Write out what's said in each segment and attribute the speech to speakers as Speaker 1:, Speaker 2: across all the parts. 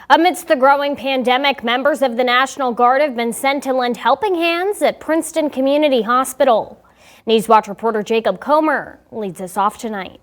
Speaker 1: Amidst the growing pandemic, members of the National Guard have been sent to lend helping hands at Princeton Community Hospital. Newswatch reporter Jacob Comer leads us off tonight.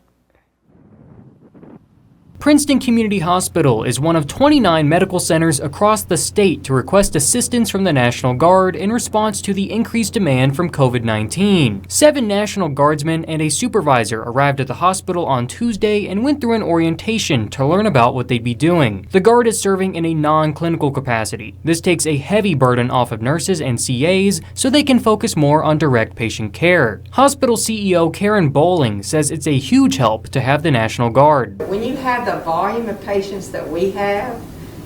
Speaker 2: Princeton Community Hospital is one of 29 medical centers across the state to request assistance from the National Guard in response to the increased demand from COVID-19. 7 National Guardsmen and a supervisor arrived at the hospital on Tuesday and went through an orientation to learn about what they'd be doing. The Guard is serving in a non-clinical capacity. This takes a heavy burden off of nurses and CAs so they can focus more on direct patient care. Hospital CEO Karen Bowling says it's a huge help to have the National Guard.
Speaker 3: When you have the volume of patients that we have,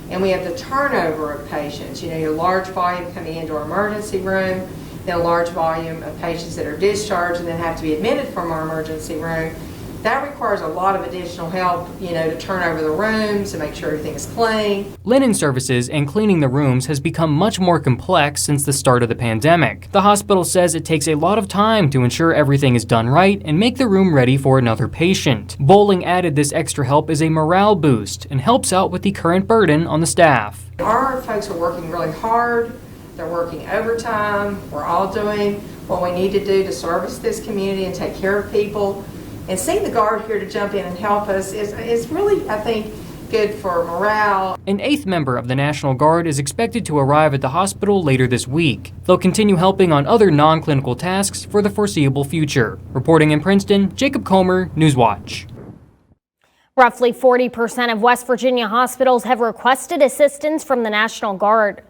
Speaker 3: and we have the turnover of patients, your large volume coming into our emergency room, then a large volume of patients that are discharged and then have to be admitted from our emergency room, that requires a lot of additional help, to turn over the rooms and make sure everything is clean.
Speaker 2: Linen services and cleaning the rooms has become much more complex since the start of the pandemic. The hospital says it takes a lot of time to ensure everything is done right and make the room ready for another patient. Bowling added this extra help is a morale boost and helps out with the current burden on the staff.
Speaker 3: Our folks are working really hard. They're working overtime. We're all doing what we need to do to service this community and take care of people. And seeing the Guard here to jump in and help us is really, I think, good for morale.
Speaker 2: An 8th member of the National Guard is expected to arrive at the hospital later this week. They'll continue helping on other non-clinical tasks for the foreseeable future. Reporting in Princeton, Jacob Comer, Newswatch.
Speaker 1: Roughly 40% of West Virginia hospitals have requested assistance from the National Guard.